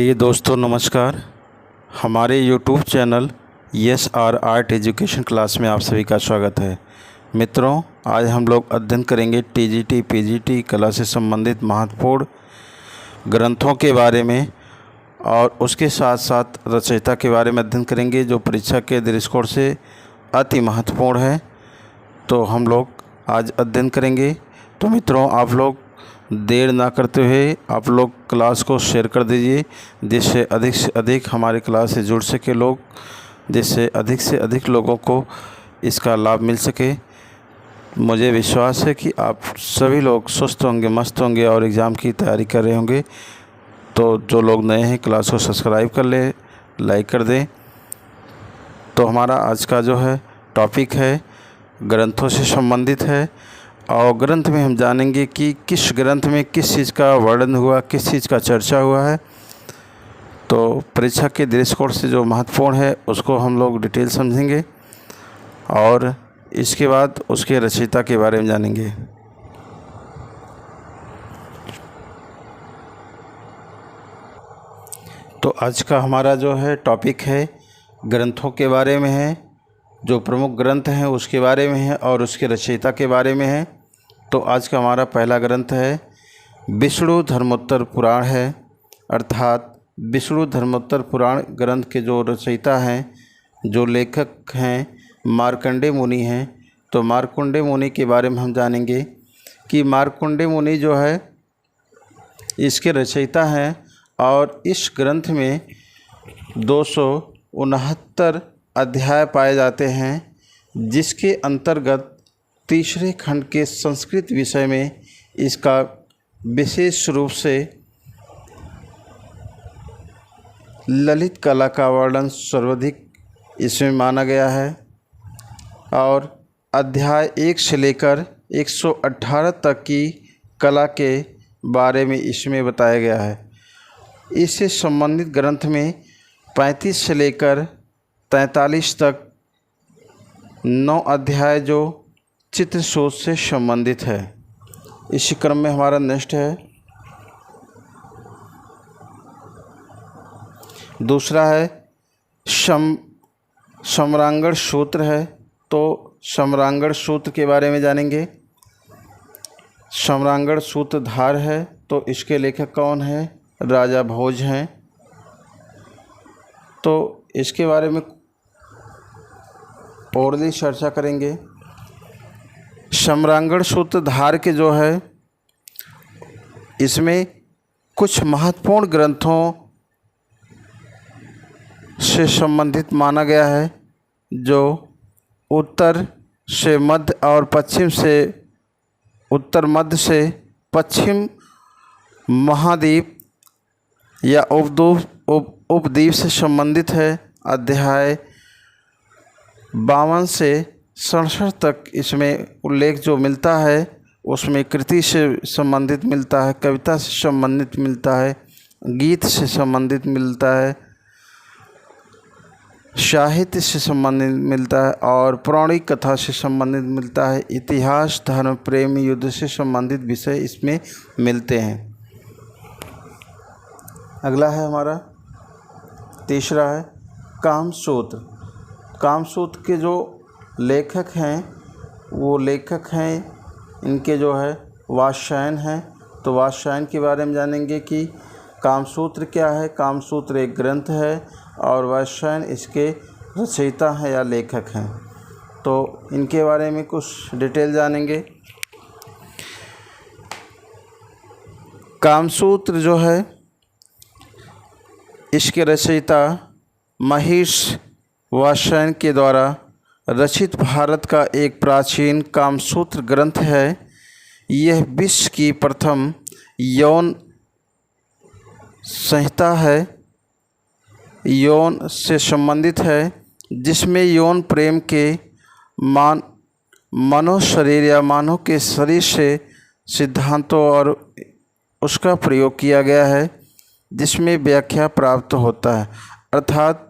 प्रिय दोस्तों नमस्कार। हमारे YouTube channel S R art education class में आप सभी का स्वागत है। मित्रों, आज हम लोग अध्ययन करेंगे टीजीटी पीजीटी कला से संबंधित महत्वपूर्ण ग्रंथों के बारे में और उसके साथ साथ रचयिता के बारे में अध्ययन करेंगे जो परीक्षा के दृष्टिकोण से अति महत्वपूर्ण है। तो हम लोग आज अध्ययन करेंगे। तो मित्रों, आप लोग देर ना करते हुए आप लोग क्लास को शेयर कर दीजिए, जिससे अधिक से अधिक हमारे क्लास से जुड़ सके लोग, जिससे अधिक से अधिक लोगों को इसका लाभ मिल सके। मुझे विश्वास है कि आप सभी लोग स्वस्थ होंगे, मस्त होंगे और एग्ज़ाम की तैयारी कर रहे होंगे। तो जो लोग नए हैं क्लास को सब्सक्राइब कर ले, लाइक कर दें। तो हमारा आज का जो है टॉपिक है ग्रंथों से संबंधित है और ग्रंथ में हम जानेंगे कि किस ग्रंथ में किस चीज़ का वर्णन हुआ, किस चीज़ का चर्चा हुआ है। तो परीक्षा के दृष्टिकोण से जो महत्वपूर्ण है उसको हम लोग डिटेल समझेंगे और इसके बाद उसके रचयिता के बारे में जानेंगे। तो आज का हमारा जो है टॉपिक है ग्रंथों के बारे में है, जो प्रमुख ग्रंथ हैं उसके बारे में है और उसके रचयिता के बारे में है। तो आज का हमारा पहला ग्रंथ है विष्णु धर्मोत्तर पुराण है, अर्थात विष्णु धर्मोत्तर पुराण ग्रंथ के जो रचयिता हैं, जो लेखक हैं, मार्कंडेय मुनि हैं। तो मार्कंडेय मुनि के बारे में हम जानेंगे कि मार्कंडेय मुनि जो है इसके रचयिता हैं और इस ग्रंथ में 269 अध्याय पाए जाते हैं, जिसके अंतर्गत तीसरे खंड के संस्कृत विषय में इसका विशेष रूप से ललित कला का वर्णन सर्वाधिक इसमें माना गया है और अध्याय 1 से लेकर 118 तक की कला के बारे में इसमें बताया गया है। इससे संबंधित ग्रंथ में 35 से लेकर 43 तक 9 अध्याय जो चित्रशोध से संबंधित है। इसी क्रम में हमारा नेक्स्ट है दूसरा है सम्रांगण सूत्र है। तो सम्रांगण सूत्र के बारे में जानेंगे। सम्रांगण सूत्रधार है, तो इसके लेखक कौन है? राजा भोज हैं। तो इसके बारे में और चर्चा करेंगे। सम्रांगण सूत्रधार के जो है इसमें कुछ महत्वपूर्ण ग्रंथों से संबंधित माना गया है, जो उत्तर से मध्य और पश्चिम से उत्तर मध्य से पश्चिम महाद्वीप या उपद्वीप से संबंधित है। अध्याय 52 से 67 तक इसमें उल्लेख जो मिलता है उसमें कृति से संबंधित मिलता है, कविता से संबंधित मिलता है, गीत से संबंधित मिलता है, साहित्य से संबंधित मिलता है और पौराणिक कथा से संबंधित मिलता है। इतिहास, धर्म, प्रेम, युद्ध से संबंधित विषय इसमें मिलते हैं। अगला है हमारा तीसरा है कामसूत्र। कामसूत्र के जो लेखक हैं वो लेखक हैं इनके जो है वात्स्यायन हैं। तो वात्स्यायन के बारे में जानेंगे कि कामसूत्र क्या है। कामसूत्र एक ग्रंथ है और वात्स्यायन इसके रचयिता हैं या लेखक हैं। तो इनके बारे में कुछ डिटेल जानेंगे। कामसूत्र जो है इसके रचयिता महिष वात्स्यायन के द्वारा रचित भारत का एक प्राचीन कामसूत्र ग्रंथ है। यह विश्व की प्रथम यौन संहिता है, यौन से संबंधित है, जिसमें यौन प्रेम के मानव शरीर या मानव के शरीर से सिद्धांतों और उसका प्रयोग किया गया है, जिसमें व्याख्या प्राप्त होता है। अर्थात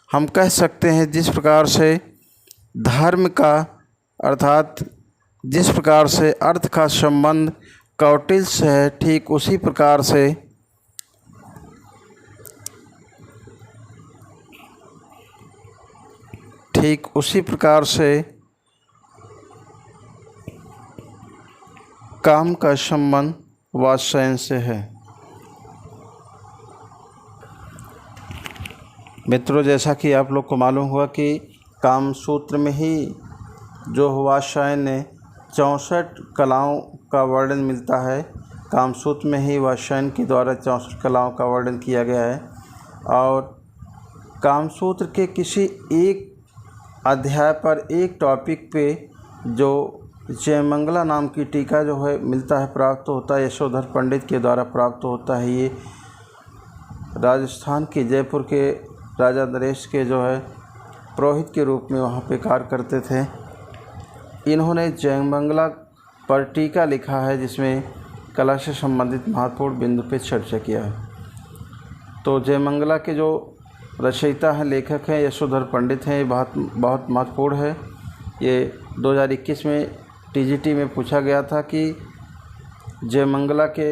हम कह सकते हैं जिस प्रकार से धर्म का अर्थात जिस प्रकार से अर्थ का संबंध कौटिल्य से है, ठीक उसी प्रकार से ठीक उसी प्रकार से काम का संबंध वात्स्यायन से है। मित्रों, जैसा कि आप लोग को मालूम हुआ कि काम सूत्र में ही जो वात्स्यायन ने 64 कलाओं का वर्णन मिलता है, काम सूत्र में ही वात्स्यायन के द्वारा 64 कलाओं का वर्णन किया गया है। और काम सूत्र के किसी एक अध्याय पर, एक टॉपिक पे जो जयमंगला नाम की टीका जो है मिलता है, प्राप्त होता है, यशोधर पंडित के द्वारा प्राप्त होता है। ये राजस्थान के जयपुर के राजा नरेश के जो है पुरोहित के रूप में वहाँ पे कार्य करते थे। इन्होंने जयमंगला पर टीका लिखा है, जिसमें कला से संबंधित महत्वपूर्ण बिंदु पे चर्चा किया है। तो जयमंगला के जो रचयिता हैं, लेखक हैं, यशोधर पंडित हैं। ये बहुत महत्वपूर्ण है। ये 2021 में टीजीटी में पूछा गया था कि जयमंगला के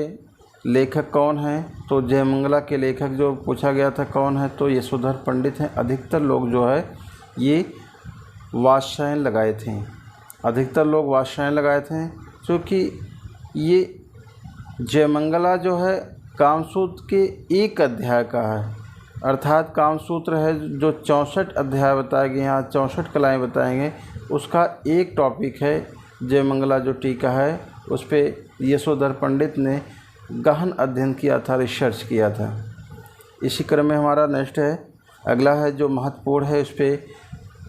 लेखक कौन हैं। तो जयमंगला के लेखक जो पूछा गया था कौन है, तो यशोधर पंडित हैं। अधिकतर लोग जो है ये वात्स्यायन लगाए थे, क्योंकि ये जयमंगला जो है कामसूत्र के एक अध्याय का है। अर्थात कामसूत्र है जो 64 अध्याय बताए गए, यहाँ 64 कलाएँ बताएंगे, उसका एक टॉपिक है जयमंगला जो टीका है। उस पर यशोधर पंडित ने गहन अध्ययन किया था, रिसर्च किया था। इसी क्रम में हमारा नेक्स्ट है, अगला है जो महत्वपूर्ण है, उस पर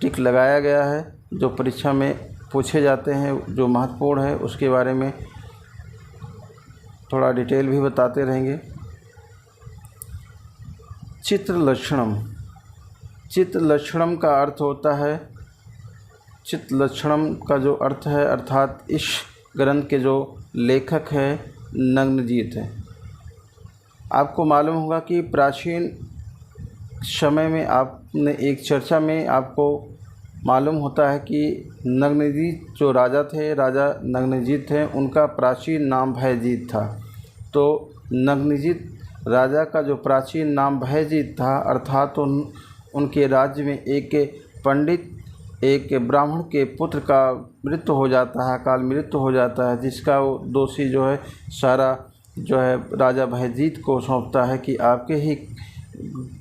टिक लगाया गया है। जो परीक्षा में पूछे जाते हैं, जो महत्वपूर्ण है, उसके बारे में थोड़ा डिटेल भी बताते रहेंगे। चित्रलक्षणम। चित्रलक्षणम का अर्थ होता है, चित्रलक्षणम का जो अर्थ है, अर्थात इस ग्रंथ के जो लेखक है नग्नजीत है। आपको मालूम होगा कि प्राचीन समय में आपने एक चर्चा में आपको मालूम होता है कि नग्नजीत जो राजा थे, राजा नग्नजीत थे, उनका प्राचीन नाम भयजीत था। तो नग्नजीत राजा का जो प्राचीन नाम भयजीत था, अर्थात उनके राज्य में एक पंडित, एक ब्राह्मण के पुत्र का मृत्यु हो जाता है, अकाल मृत्यु हो जाता है, जिसका वो दोषी जो है सारा जो है राजा भयजीत को सौंपता है कि आपके ही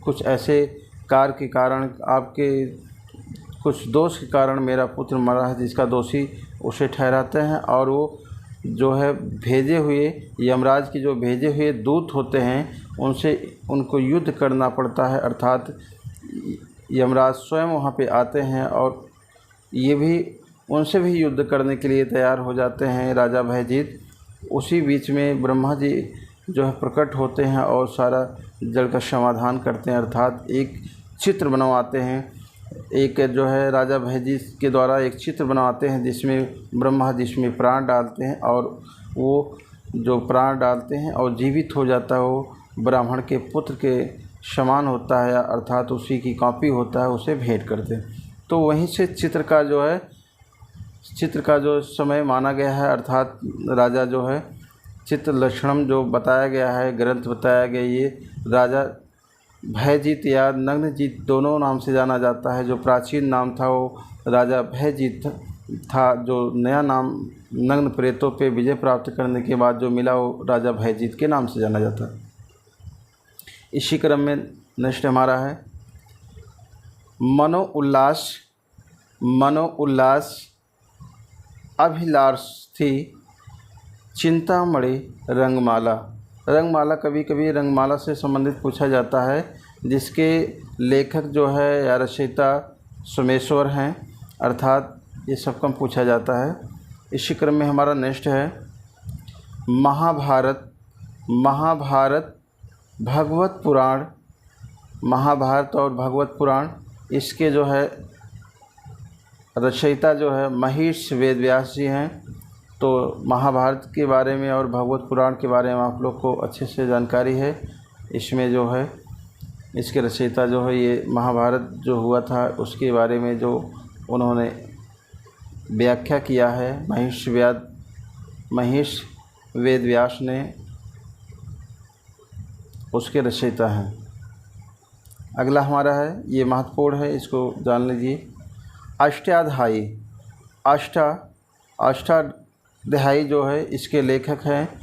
कुछ ऐसे कार्य के कारण, आपके कुछ दोष के कारण मेरा पुत्र मरा है, जिसका दोषी उसे ठहराते हैं। और वो जो है भेजे हुए यमराज के जो भेजे हुए दूत होते हैं, उनसे उनको युद्ध करना पड़ता है। अर्थात यमराज स्वयं वहाँ पे आते हैं और ये भी उनसे भी युद्ध करने के लिए तैयार हो जाते हैं राजा भयजीत। उसी बीच में ब्रह्मा जी जो है प्रकट होते हैं और सारा जड़ का समाधान करते हैं। अर्थात एक चित्र बनवाते हैं, एक जो है राजा भयजीत के द्वारा एक चित्र बनवाते हैं, जिसमें ब्रह्मा जिसमें प्राण डालते हैं, और वो जो प्राण डालते हैं और जीवित हो जाता है, वो ब्राह्मण के पुत्र के समान होता है, अर्थात उसी की कॉपी होता है, उसे भेंट करते हैं। तो वहीं से चित्र का जो समय माना गया है, अर्थात राजा जो है चित्रलक्षणम जो बताया गया है, ग्रंथ बताया गया, ये राजा भयजीत या नग्नजीत दोनों नाम से जाना जाता है। जो प्राचीन नाम था वो राजा भयजीत था, जो नया नाम नग्न प्रेतों पे विजय प्राप्त करने के बाद जो मिला, वो राजा भयजीत के नाम से जाना जाता है। इसी क्रम में नेक्स्ट हमारा है मनो उल्लास अभिलाषी चिंतामणि रंगमाला। रंगमाला कभी कभी रंगमाला से संबंधित पूछा जाता है, जिसके लेखक जो है या रचयिता सोमेश्वर हैं, अर्थात ये सब कम पूछा जाता है। इसी क्रम में हमारा नेक्स्ट है महाभारत भगवत पुराण। महाभारत और भगवत पुराण, इसके जो है रचयिता जो है महिष वेदव्यास जी हैं। तो महाभारत के बारे में और भगवत पुराण के बारे में आप लोग को अच्छे से जानकारी है। इसमें जो है इसके रचयिता जो है, ये महाभारत जो हुआ था उसके बारे में जो उन्होंने व्याख्या किया है, महिष वेदव्यास ने, उसके रचयिता हैं। अगला हमारा है, ये महत्वपूर्ण है, इसको जान लीजिए। अष्टाध्यायी अष्टाध्यायी जो है इसके लेखक हैं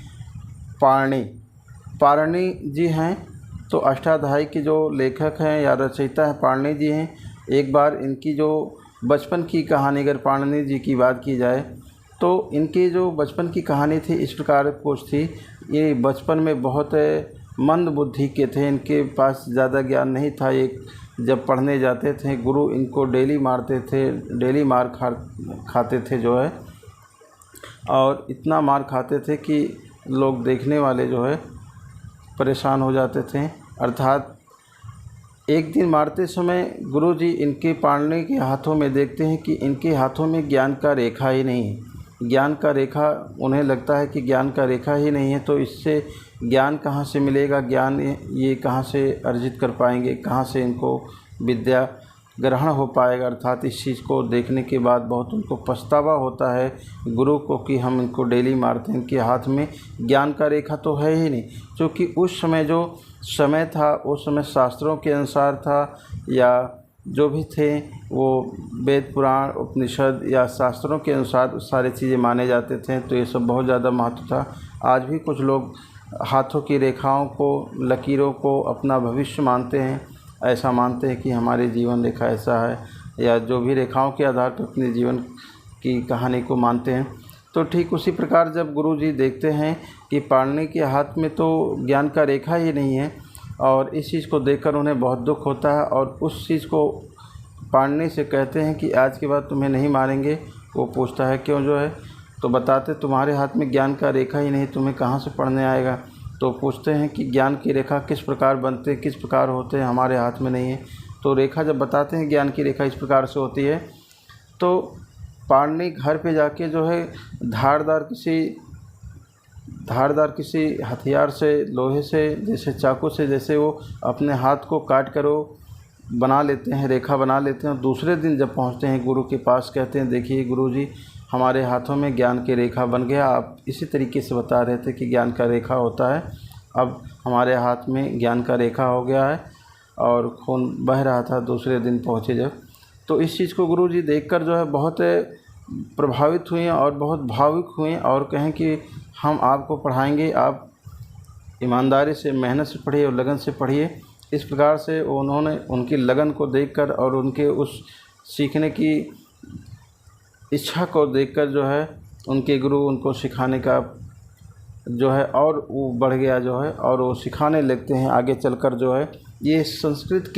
पाणिनि जी हैं। तो अष्टाध्यायी के जो लेखक हैं या रचयिता हैं पाणिनि जी हैं। एक बार इनकी जो बचपन की कहानी अगर पाणिनि जी की बात की जाए तो इनकी जो बचपन की कहानी थी इस प्रकार कुछ थी। ये बचपन में बहुत मंद बुद्धि के थे, इनके पास ज़्यादा ज्ञान नहीं था। एक जब पढ़ने जाते थे गुरु इनको डेली मारते थे, डेली मार खाते थे जो है, और इतना मार खाते थे कि लोग देखने वाले जो है परेशान हो जाते थे। अर्थात एक दिन मारते समय गुरुजी इनके पाणिनि के हाथों में देखते हैं कि इनके हाथों में ज्ञान का रेखा ही नहीं है। ज्ञान का रेखा, उन्हें लगता है कि ज्ञान का रेखा ही नहीं है, तो इससे ज्ञान कहाँ से मिलेगा, ज्ञान ये कहाँ से अर्जित कर पाएंगे, कहाँ से इनको विद्या ग्रहण हो पाएगा। अर्थात इस चीज़ को देखने के बाद बहुत उनको पछतावा होता है गुरु को कि हम इनको डेली मारते हैं, इनके हाथ में ज्ञान का रेखा तो है ही नहीं। क्योंकि उस समय जो समय था उस समय शास्त्रों के अनुसार था, या जो भी थे वो वेद पुराण उपनिषद या शास्त्रों के अनुसार सारी चीज़ें माने जाते थे। तो ये सब बहुत ज़्यादा महत्व था। आज भी कुछ लोग हाथों की रेखाओं को, लकीरों को अपना भविष्य मानते हैं, ऐसा मानते हैं कि हमारी जीवन रेखा ऐसा है, या जो भी रेखाओं के आधार पर अपने जीवन की कहानी को मानते हैं। तो ठीक उसी प्रकार जब गुरुजी देखते हैं कि पाणिनि के हाथ में तो ज्ञान का रेखा ही नहीं है, और इस चीज़ को देखकर उन्हें बहुत दुख होता है, और उस चीज़ को पाणिनि से कहते हैं कि आज के बाद तुम्हें नहीं मारेंगे। वो पूछता है क्यों जो है, तो बताते तुम्हारे हाथ में ज्ञान का रेखा ही नहीं, तुम्हें कहाँ से पढ़ने आएगा। तो पूछते हैं कि ज्ञान की रेखा किस प्रकार बनते, किस प्रकार होते हैं, हमारे हाथ में नहीं है। तो रेखा जब बताते हैं ज्ञान की रेखा इस प्रकार से होती है, तो पाणिनि घर पे जाके जो है धारदार किसी हथियार से, लोहे से, जैसे चाकू से, जैसे वो अपने हाथ को काट कर वो बना लेते हैं, रेखा बना लेते हैं। और दूसरे दिन जब पहुंचते हैं गुरु के पास, कहते हैं देखिए गुरुजी हमारे हाथों में ज्ञान की रेखा बन गया। आप इसी तरीके से बता रहे थे कि ज्ञान का रेखा होता है, अब हमारे हाथ में ज्ञान का रेखा हो गया है, और खून बह रहा था दूसरे दिन पहुँचे जब। तो इस चीज़ को गुरुजी देखकर जो है बहुत प्रभावित हुए और बहुत भावुक हुए, और कहें कि हम आपको पढ़ाएंगे, आप ईमानदारी से, मेहनत से पढ़िए और लगन से पढ़िए। इस प्रकार से उन्होंने उनकी लगन को देखकर और उनके उस सीखने की इच्छा को देखकर जो है उनके गुरु उनको सिखाने का जो है और वो बढ़ गया जो है, और वो सिखाने लगते हैं आगे चलकर जो है। ये संस्कृत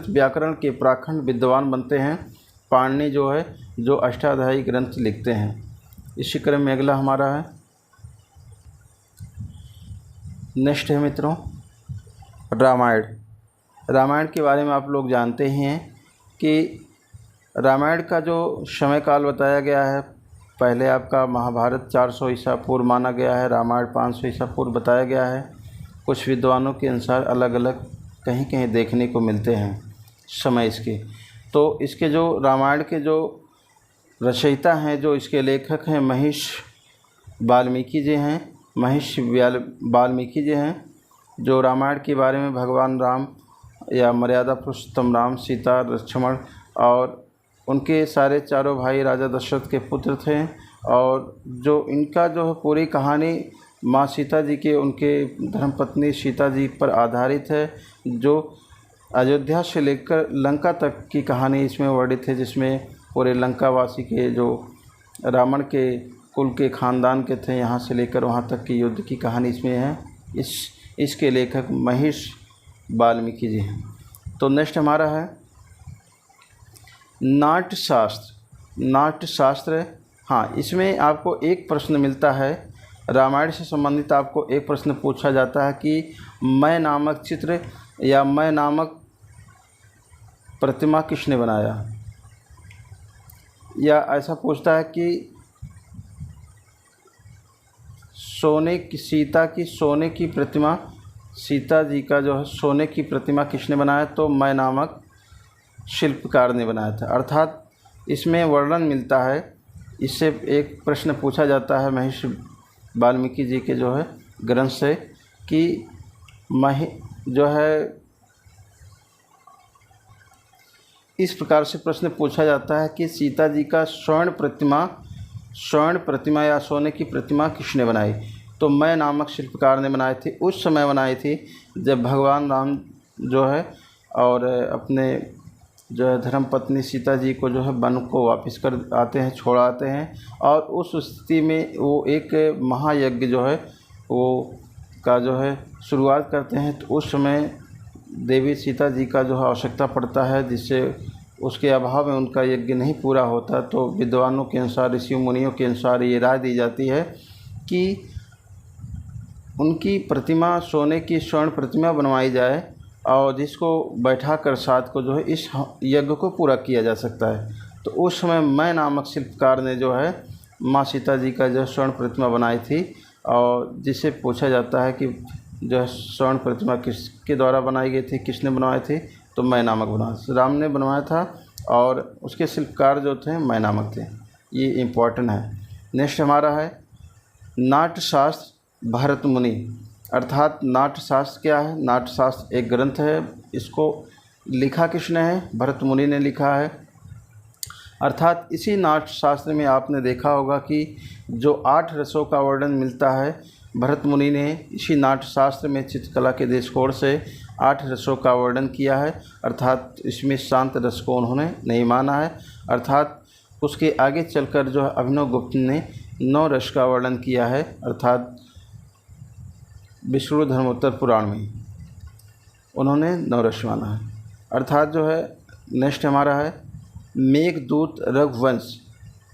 व्याकरण के प्राखंड विद्वान बनते हैं पाणिनि जो है, जो अष्टाध्यायी ग्रंथ लिखते हैं। इसी क्रम में अगला हमारा है, नेक्स्ट है मित्रों रामायण। रामायण के बारे में आप लोग जानते ही हैं कि रामायण का जो समय काल बताया गया है, पहले आपका महाभारत 400 ईसा पूर्व माना गया है, रामायण 500 ईसा पूर्व बताया गया है। कुछ विद्वानों के अनुसार अलग अलग कहीं कहीं देखने को मिलते हैं समय इसके। तो इसके जो रामायण के जो रचयिता हैं, जो इसके लेखक हैं, महर्षि वाल्मीकि जी हैं। महर्षि वाल्मीकि जी हैं जो रामायण के बारे में भगवान राम या मर्यादा पुरुषोत्तम राम, सीता, लक्ष्मण और उनके सारे चारों भाई राजा दशरथ के पुत्र थे। और जो इनका जो है पूरी कहानी माँ सीता जी के, उनके धर्मपत्नी सीता जी पर आधारित है, जो अयोध्या से लेकर लंका तक की कहानी इसमें वर्णित है, जिसमें पूरे लंकावासी के जो रावण के कुल के ख़ानदान के थे, यहाँ से लेकर वहाँ तक की युद्ध की कहानी इसमें है। इसके लेखक महर्षि वाल्मीकि जी हैं। तो नेक्स्ट हमारा है नाट्यशास्त्र। हाँ, इसमें आपको एक प्रश्न मिलता है, रामायण से संबंधित आपको एक प्रश्न पूछा जाता है कि मैं नामक चित्र या मैं नामक प्रतिमा किसने बनाया, या ऐसा पूछता है कि सोने की प्रतिमा, सीता जी का जो है सोने की प्रतिमा किसने बनाया, तो मैं नामक शिल्पकार ने बनाया था। अर्थात इसमें वर्णन मिलता है, इससे एक प्रश्न पूछा जाता है महर्षि वाल्मीकि जी के जो है ग्रंथ से कि जो है इस प्रकार से प्रश्न पूछा जाता है कि सीता जी का स्वर्ण प्रतिमा या सोने की प्रतिमा किसने बनाई? तो मैं नामक शिल्पकार ने बनाई थी। उस समय बनाई थी जब भगवान राम जो है और अपने जो है धर्मपत्नी सीता जी को जो है वन को वापस कर आते हैं, छोड़ आते हैं, और उस स्थिति में वो एक महायज्ञ जो है वो का जो है शुरुआत करते हैं। तो उस समय देवी सीता जी का जो है आवश्यकता पड़ता है, जिससे उसके अभाव में उनका यज्ञ नहीं पूरा होता। तो विद्वानों के अनुसार, ऋषि मुनियों के अनुसार ये राय दी जाती है कि उनकी प्रतिमा, सोने की स्वर्ण प्रतिमा बनवाई जाए और जिसको बैठा कर साथ को जो है इस यज्ञ को पूरा किया जा सकता है। तो उस समय मैं नामक शिल्पकार ने जो है माँ सीता जी का जो स्वर्ण प्रतिमा बनाई थी, और जिससे पूछा जाता है कि जो है स्वर्ण प्रतिमा किसके द्वारा बनाई गई थी, किसने बनवाई थी? तो मैं नामक राम ने बनवाया था, और उसके शिल्पकार जो थे मैं नामक थे। ये इम्पोर्टेंट है। नेक्स्ट हमारा है नाट्यशास्त्र भरत मुनि। अर्थात नाट्यशास्त्र क्या है? नाट्यशास्त्र एक ग्रंथ है, इसको लिखा किसने है? भरत मुनि ने लिखा है। अर्थात इसी नाट्यशास्त्र में आपने देखा होगा कि जो 8 रसों का वर्णन मिलता है, भरत मुनि ने इसी नाट्यशास्त्र में चित्रकला के दृष्टिकोण से 8 रसों का वर्णन किया है। अर्थात इसमें शांत रस को उन्होंने नहीं माना है। अर्थात उसके आगे चलकर जो है अभिनव गुप्त ने 9 रस का वर्णन किया है, अर्थात विष्णु धर्मोत्तर पुराण में उन्होंने 9 रस माना है। अर्थात जो है नेक्स्ट हमारा है मेघदूत रघुवंश।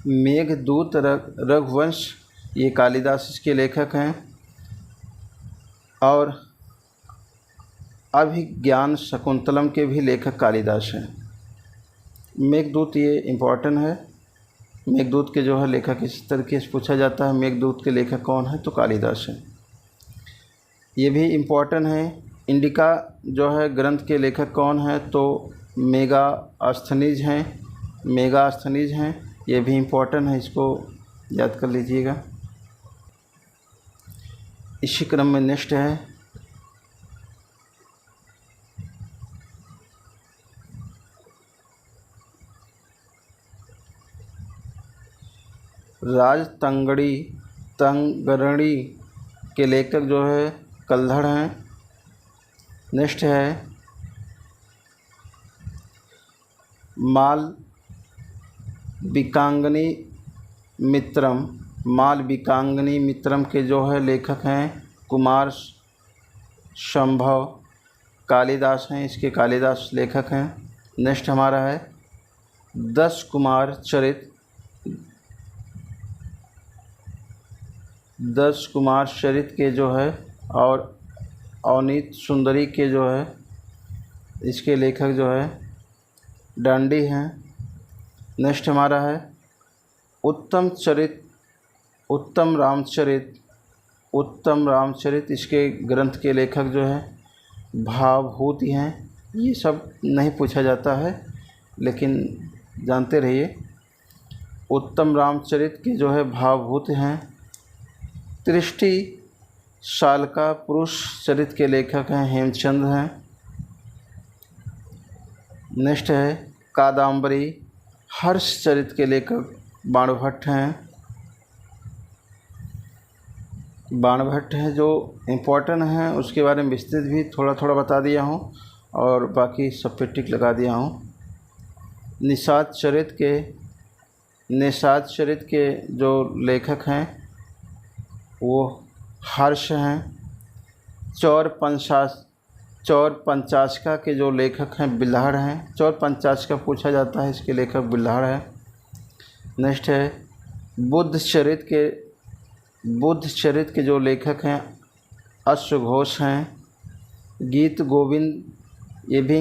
मेघदूत रघुवंश ये कालिदास इसके लेखक हैं, और अभिज्ञान शकुंतलम के भी लेखक कालिदास हैं। मेघदूत ये इम्पोर्टेंट है। मेघदूत के जो है लेखक इस तरीके से पूछा जाता है, मेघदूत के लेखक कौन है? तो कालिदास हैं। ये भी इम्पोर्टेंट है। इंडिका जो है ग्रंथ के लेखक कौन है? तो मेगास्थनीज हैं। ये भी इम्पोर्टेंट है, इसको याद कर लीजिएगा। इसी क्रम में नेक्स्ट है तंगरणी के लेखक जो है कल्हड़ हैं। नेक्स्ट है मालविकांगनी मित्रम के जो है लेखक हैं कुमार संभव। कालिदास हैं, इसके कालिदास लेखक हैं। नेक्स्ट हमारा है 10 कुमार चरित के जो है और अवनीत सुंदरी के जो है इसके लेखक जो है डांडी हैं। नेक्स्ट हमारा है उत्तम रामचरित, इसके ग्रंथ के लेखक जो है भावभूति हैं। ये सब नहीं पूछा जाता है, लेकिन जानते रहिए। उत्तम रामचरित के जो है भावभूत हैं। त्रिष्टि शालका पुरुष चरित के लेखक हैं हेमचंद हैं। नेक्स्ट है कादम्बरी हर्ष चरित के लेखक बाणभट्ट हैं। जो इम्पोर्टेंट हैं उसके बारे में विस्तृत भी थोड़ा थोड़ा बता दिया हूँ, और बाकी सब पे टिक लगा दिया हूँ। निषाद चरित के जो लेखक हैं वो हर्ष हैं। चौर पंचाशिका के जो लेखक हैं बिल्हड़ हैं। चौर पंचाशिका पूछा जाता है, इसके लेखक बिल्हड़ हैं। नेक्स्ट है बुद्ध चरित के जो लेखक हैं अश्वघोष हैं। गीत गोविंद ये भी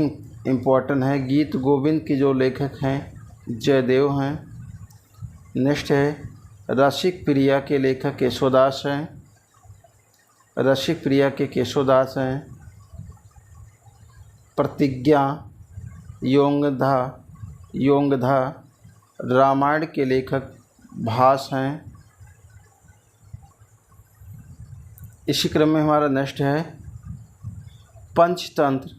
इम्पोर्टेंट है। गीत गोविंद के जो लेखक हैं जयदेव हैं। नेक्स्ट है रसिक प्रिया के लेखक केशोदास हैं। प्रतिज्ञा योंगधा रामायण के लेखक भास हैं। इसी क्रम में हमारा नेक्स्ट है पंचतंत्र,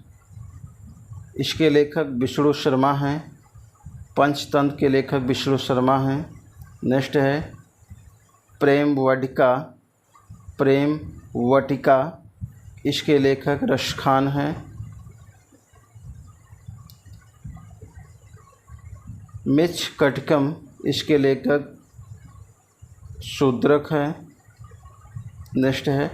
इसके लेखक विष्णु शर्मा हैं। पंचतंत्र के लेखक विष्णु शर्मा हैं। नेक्स्ट है प्रेम वटिका, इसके लेखक रश खान हैं। मृच्छकटिकम, इसके लेखक शूद्रक हैं। नेक्स्ट है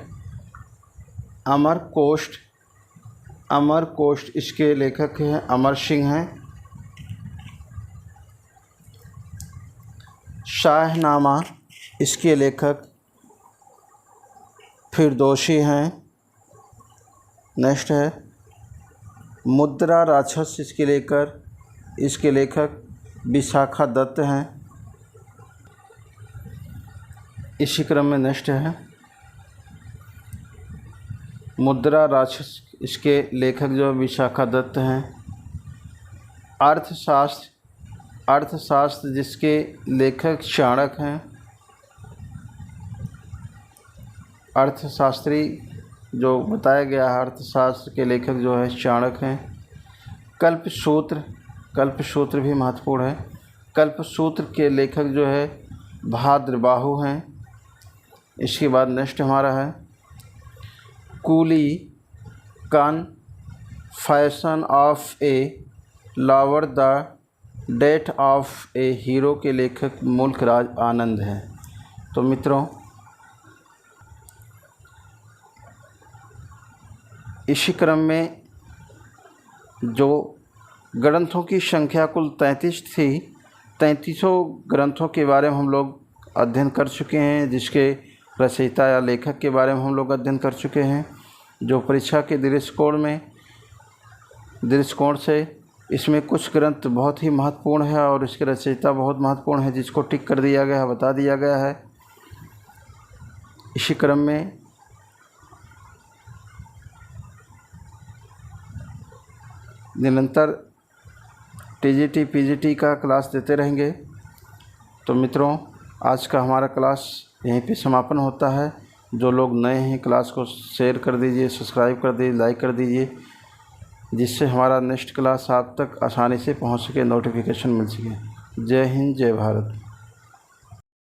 अमरकोश, इसके लेखक हैं अमर सिंह हैं। शाहनामा, इसके लेखक फिरदौसी हैं। नेक्स्ट है मुद्रा राक्षस, इसके लेखक विशाखा दत्त हैं। इसी क्रम में नेक्स्ट है मुद्रा राक्षस, इसके लेखक जो विशाखा दत्त हैं। अर्थशास्त्र, जिसके लेखक चाणक्य हैं। अर्थशास्त्री जो बताया गया है, अर्थशास्त्र के लेखक जो है चाणक्य हैं। कल्पसूत्र भी महत्वपूर्ण है। कल्पसूत्र के लेखक जो है भाद्रबाहु हैं। इसके बाद नेक्स्ट हमारा है coolie confession of A lover, the death of A hero के लेखक मुल्कराज आनंद हैं। तो मित्रों, इसी क्रम में जो ग्रंथों की संख्या कुल 33 थी, 3300 ग्रंथों के बारे में हम लोग अध्ययन कर चुके हैं, जिसके रचयिता या लेखक के बारे में हम लोग अध्ययन कर चुके हैं। जो परीक्षा के दृष्टिकोण से इसमें कुछ ग्रंथ बहुत ही महत्वपूर्ण है और इसके रचयिता बहुत महत्वपूर्ण है, जिसको टिक कर दिया गया है, बता दिया गया है। इसी क्रम में निरंतर टीजीटी पीजीटी का क्लास देते रहेंगे। तो मित्रों, आज का हमारा क्लास यहीं पे समापन होता है। जो लोग नए हैं, क्लास को शेयर कर दीजिए, सब्सक्राइब कर दीजिए, लाइक कर दीजिए, जिससे हमारा नेक्स्ट क्लास आप तक आसानी से पहुंच सके, नोटिफिकेशन मिल सके। जय हिंद, जय भारत।